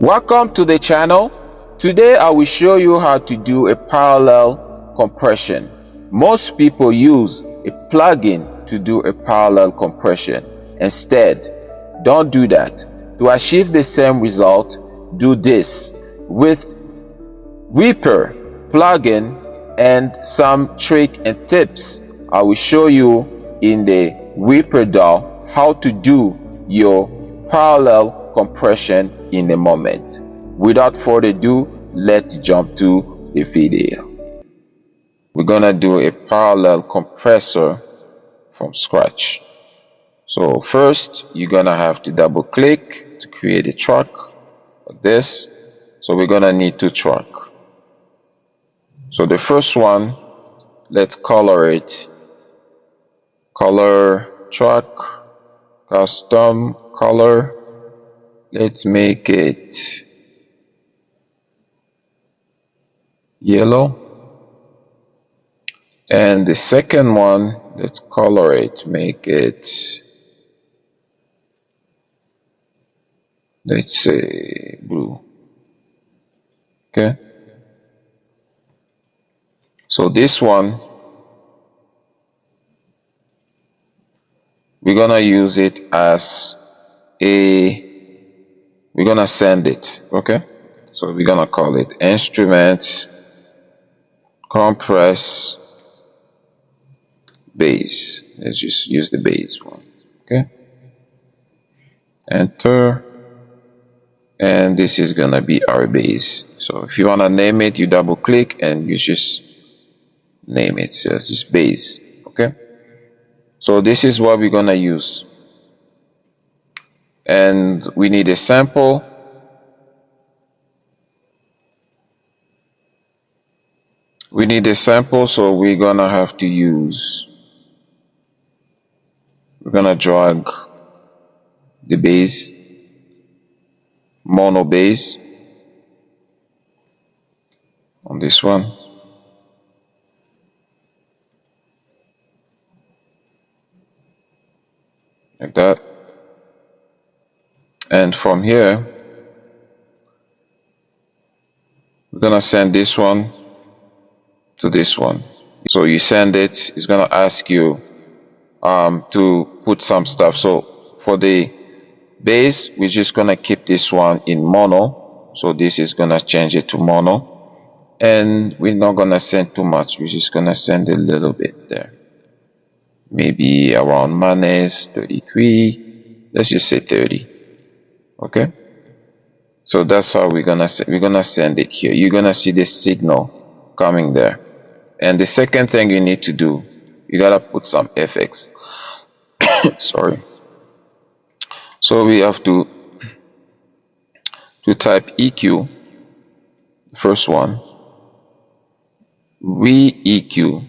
Welcome to the channel. Today I will show you how to do a parallel compression. Most people use a plugin to do a parallel compression. Instead, don't do that. To achieve the same result, do this with Reaper plugin and some trick and tips. I will show you in the reaperdaw how to do your parallel compression in a moment. Without further ado, let's jump to the video. We're gonna do a parallel compressor from scratch. So first, you're gonna have to double click to create a track like this. So we're gonna need two tracks. So the first one, let's color it. Color track, custom color. Let's make it yellow. And the second one, let's color it, make it, let's say blue. Okay. So this one, we're gonna use it as we're gonna send it. Okay. So we're gonna call it instrument compress base. Let's just use the base one. Okay. Enter. And this is gonna be our base. So if you wanna name it, you double click and you just name it. So it's just base. Okay. So this is what we're gonna use. And we need a sample. We need a sample, so we're gonna have to use, we're gonna drag the base, mono base on this one. Like that. And from here, we're gonna send this one to this one. So you send it, it's gonna ask you to put some stuff. So for the base, we're just gonna keep this one in mono. So this is gonna change it to mono. And we're not gonna send too much, we're just gonna send a little bit there. Maybe around -33, let's just say 30. Okay. So that's how we're gonna send it here. You're gonna see the signal coming there. And the second thing you need to do, you gotta put some effects. Sorry. So we have to type EQ, first one, re-EQ,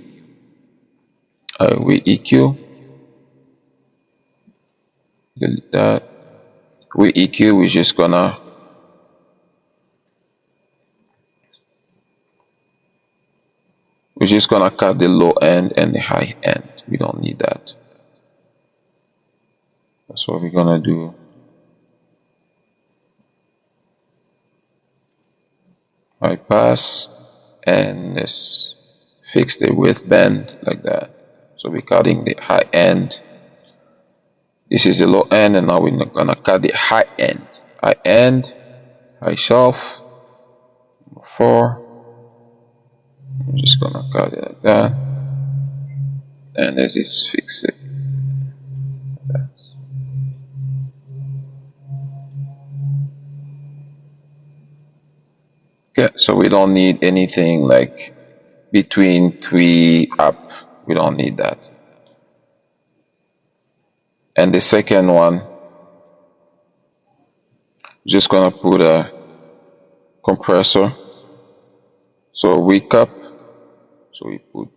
re-EQ, delete that, re-EQ, we're just gonna cut the low end and the high end. We don't need that. That's what we're gonna do. High pass, and let's fix the width band like that. So we're cutting the high end. This is the low end, and now we're gonna cut the high end. High end, high shelf, number 4. I'm just gonna cut it like that, and let's just fix it. Okay, so we don't need anything like between 3 up. We don't need that. And the second one, just gonna put a compressor. So recap. So we put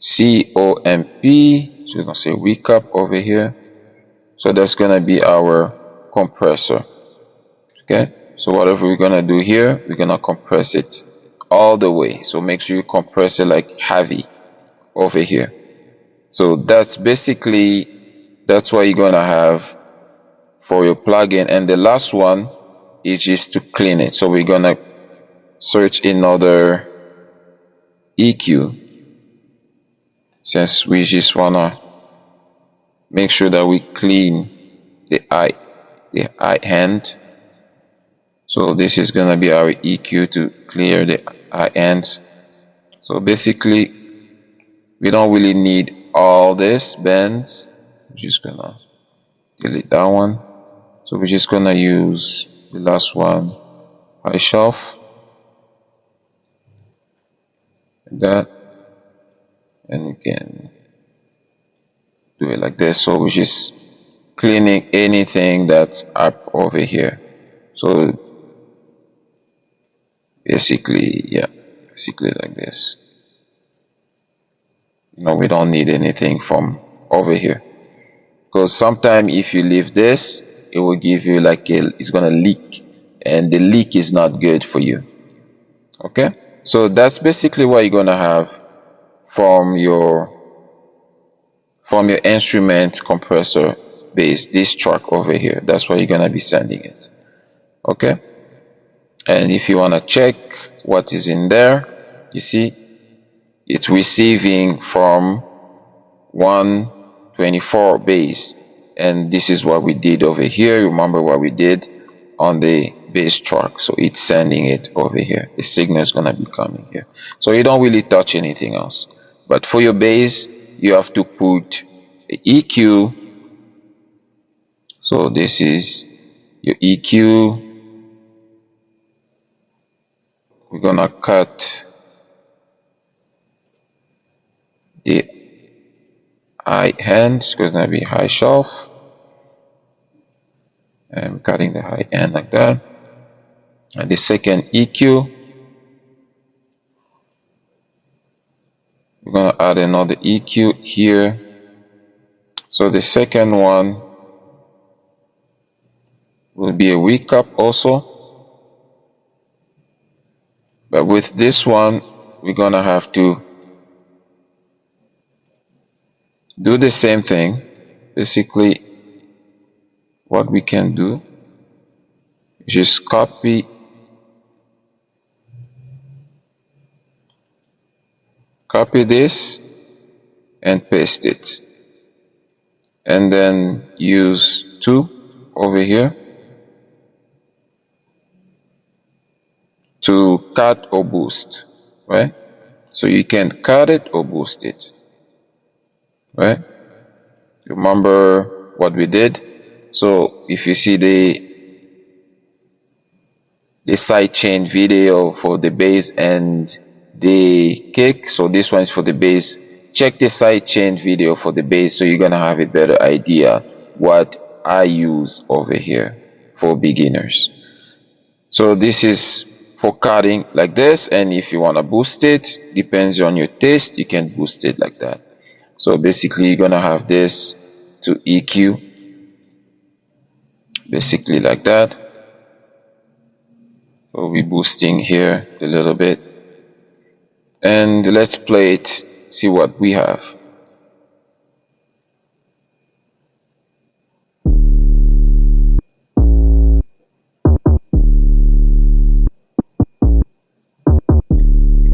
COMP, so we're gonna say recap over here. So that's gonna be our compressor. Okay, so whatever we're gonna do here, we're gonna compress it all the way. So make sure you compress it like heavy over here. So that's basically, that's what you're gonna have for your plugin. And the last one, is just to clean it. So we're gonna search another EQ, since we just wanna make sure that we clean the eye hand. So this is gonna be our EQ to clear the eye end. So basically we don't really need all this bands. I'm just gonna delete that one. So we're just gonna use the last one, high shelf, like that, and we can do it like this. So we're just cleaning anything that's up over here. So basically, yeah, basically like this. You know, we don't need anything from over here, because sometimes if you leave this, it will give you like it's gonna leak, and the leak is not good for you. Okay, so that's basically what you're gonna have from your instrument compressor base, this track over here. That's why you're gonna be sending it. Okay, and if you want to check what is in there, you see it's receiving from 124 base, and this is what we did over here. Remember what we did on the base track, so it's sending it over here. The signal is gonna be coming here, so you don't really touch anything else. But for your bass, you have to put the EQ. So this is your EQ. We're gonna cut the high end. It's gonna be high shelf. I'm cutting the high end like that. And the second EQ, we're gonna add another EQ here. So the second one will be a recap also, but with this one we're gonna have to do the same thing. Basically what we can do is just copy this and paste it, and then use 2 over here to cut or boost, right? So you can cut it or boost it, right? Remember what we did? So if you see the sidechain video for the bass and the kick, so this one is for the bass. Check the sidechain video for the bass, so you're gonna have a better idea what I use over here for beginners. So this is for cutting like this, and if you want to boost it, depends on your taste, you can boost it like that. So basically you're gonna have this to EQ, basically like that. So we're boosting here a little bit, and let's play it, see what we have.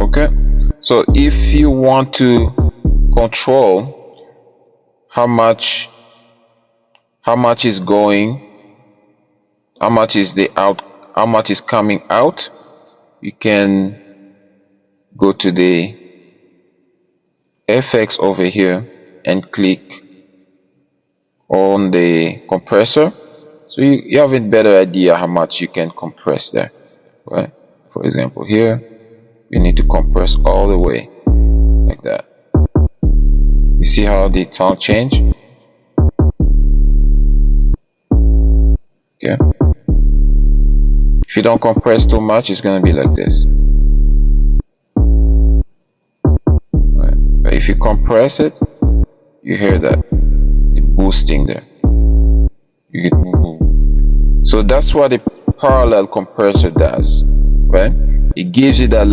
Okay, so if you want to control how much is going, how much is the out, how much is coming out, you can go to the FX over here and click on the compressor, so you have a better idea how much you can compress there, right? For example, here you need to compress all the way like that. You see how the tone change? Okay. If you don't compress too much, it's gonna be like this. Right. But if you compress it, you hear that the boosting there. You get boom. So that's what a parallel compressor does, right? It gives you that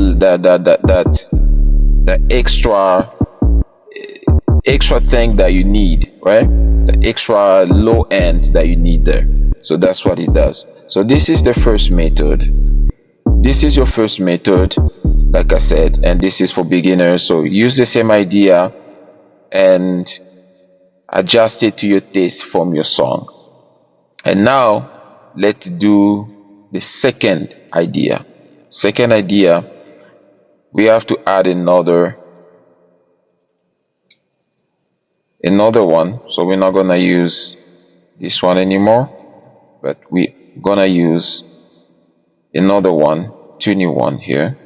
extra thing that you need, right? The extra low end that you need there. So that's what it does. So this is the first method. This is your first method, like I said, and this is for beginners. So use the same idea and adjust it to your taste from your song. And now let's do the second idea. Second idea, we have to add another one. So we're not gonna use this one anymore, but we're gonna use another one, two new one here.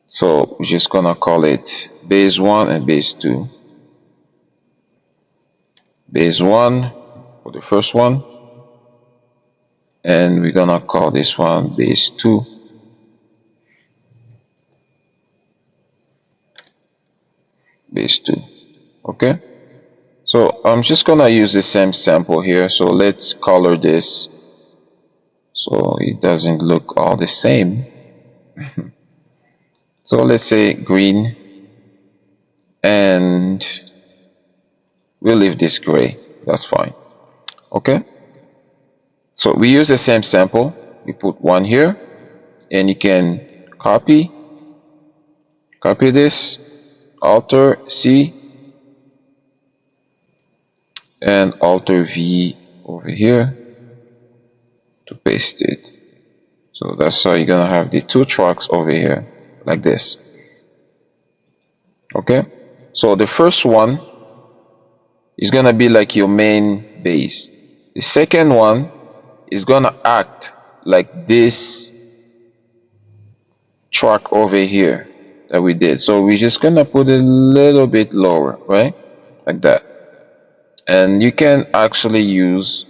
So we're just gonna call it bass 1 and bass 2. Bass 1 for the first one, and we're gonna call this one bass 2. Bass 2. Okay, so I'm just gonna use the same sample here. So let's color this so it doesn't look all the same. So let's say green, and we'll leave this gray. That's fine. Okay, so we use the same sample. We put one here, and you can copy this, Alt C, and Alt V over here to paste it. So that's how you're gonna have the two tracks over here like this. Okay, so the first one is gonna be like your main bass. The second one is gonna act like this track over here that we did. So we're just gonna put it a little bit lower, right, like that. And you can actually use,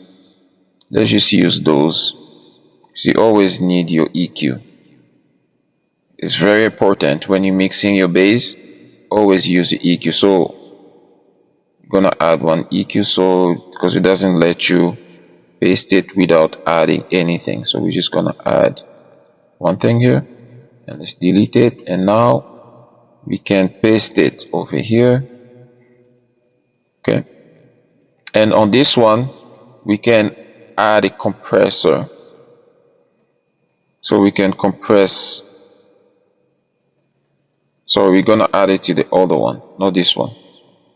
let's just use those. So you always need your EQ. It's very important when you're mixing your bass, always use the EQ. So I'm gonna add one EQ, so because it doesn't let you paste it without adding anything. So we're just gonna add one thing here, and let's delete it, and now we can paste it over here. Okay, and on this one we can add a compressor, so we can compress. So we're gonna add it to the other one, not this one,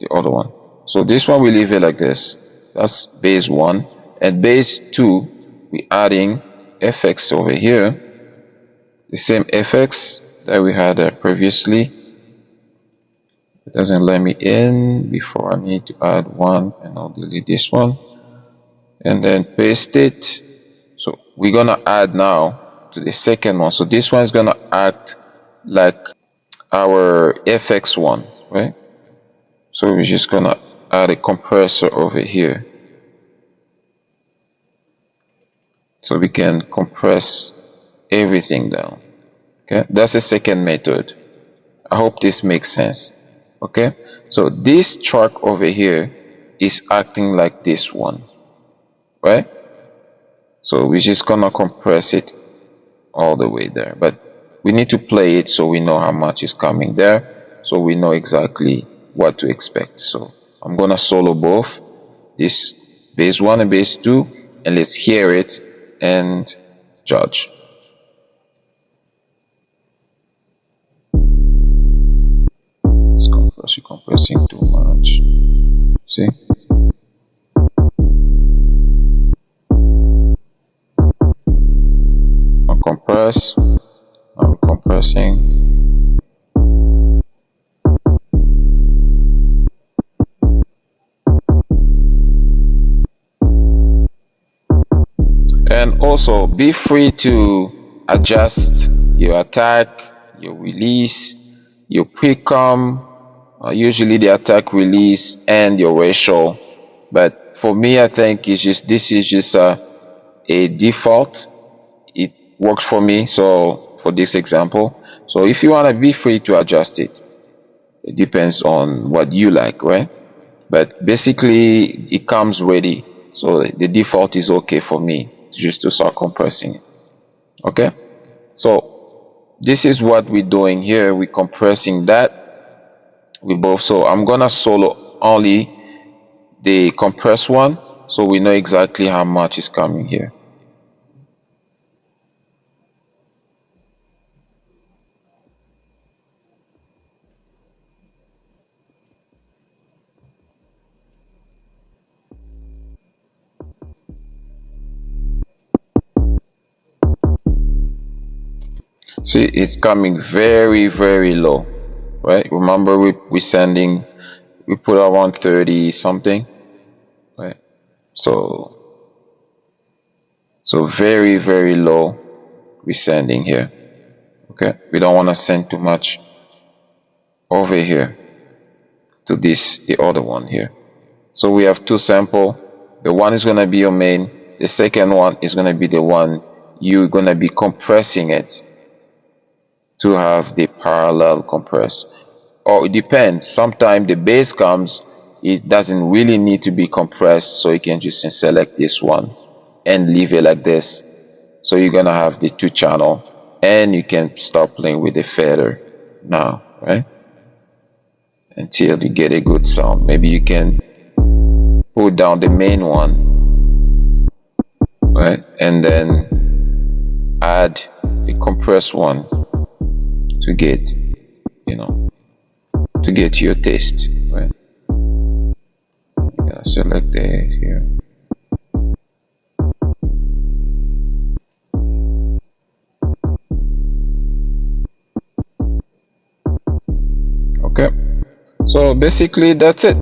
the other one. So this one we leave it like this. That's bass 1, and bass 2 we're adding FX over here, the same FX that we had previously. It doesn't let me in before. I need to add one, and I'll delete this one and then paste it. So we're gonna add now to the second one. So this one is gonna act like our FX one, right? So we're just gonna add a compressor over here, so we can compress everything down. Okay, that's the second method. I hope this makes sense. Okay, so this track over here is acting like this one, right? So we're just gonna compress it all the way there, but we need to play it so we know how much is coming there, so we know exactly what to expect. So I'm gonna solo both this bass 1 and bass 2, and let's hear it and judge. It's compressing too much. See? I'll compress. I'm compressing. And also be free to adjust your attack, your release, your pre-com, usually the attack, release, and your ratio. But for me, I think it's just, this is just a default. It works for me, so for this example. So if you want to, be free to adjust it. It depends on what you like, right? But basically it comes ready, so the default is okay for me just to start compressing it. Okay, so this is what we're doing here. We're compressing that. We both. So I'm gonna solo only the compressed one, so we know exactly how much is coming here. See, it's coming very, very low, right? Remember, we put around 30 something, right? So very, very low we're sending here. Okay, we don't want to send too much over here to the other one here. So we have two samples. The one is going to be your main. The second one is going to be the one you're going to be compressing it to have the parallel compress. Or it depends. Sometimes the bass comes, it doesn't really need to be compressed, so you can just select this one and leave it like this. So you're gonna have the two channel, and you can start playing with the fader now, right? Until you get a good sound. Maybe you can put down the main one, right? And then add the compressed one to get, to get your taste, right? Yeah, select it here. Okay, so basically that's it.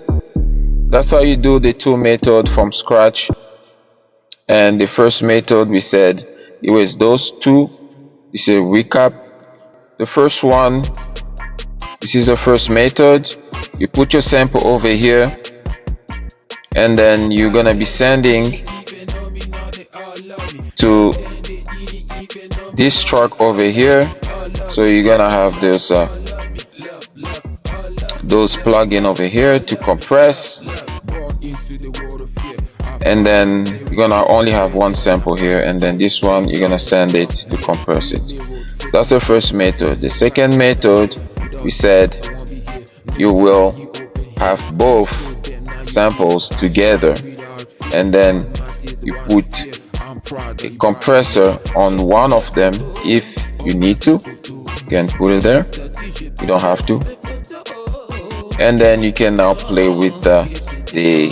That's how you do the two method from scratch. And the first method, we said it was those two. This is a recap. The first one, this is the first method. You put your sample over here, and then you're gonna be sending to this track over here. So you're gonna have those plugin over here to compress, and then you're gonna only have one sample here, and then this one you're gonna send it to compress it. That's the first method. The second method, we said you will have both samples together, and then you put a compressor on one of them if you need to. You can put it there, you don't have to. And then you can now play with the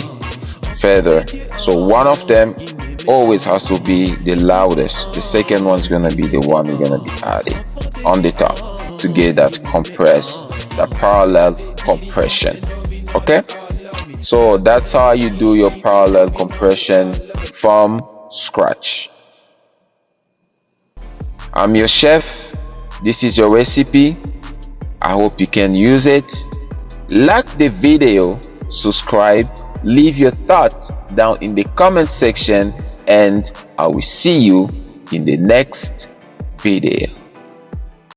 feather. So one of them always has to be the loudest. The second one is gonna be the one you're gonna be adding on the top to get that that parallel compression. Okay, so that's how you do your parallel compression from scratch. I'm your chef. This is your recipe. I hope you can use it. Like the video, subscribe, leave your thoughts down in the comment section, and I will see you in the next video.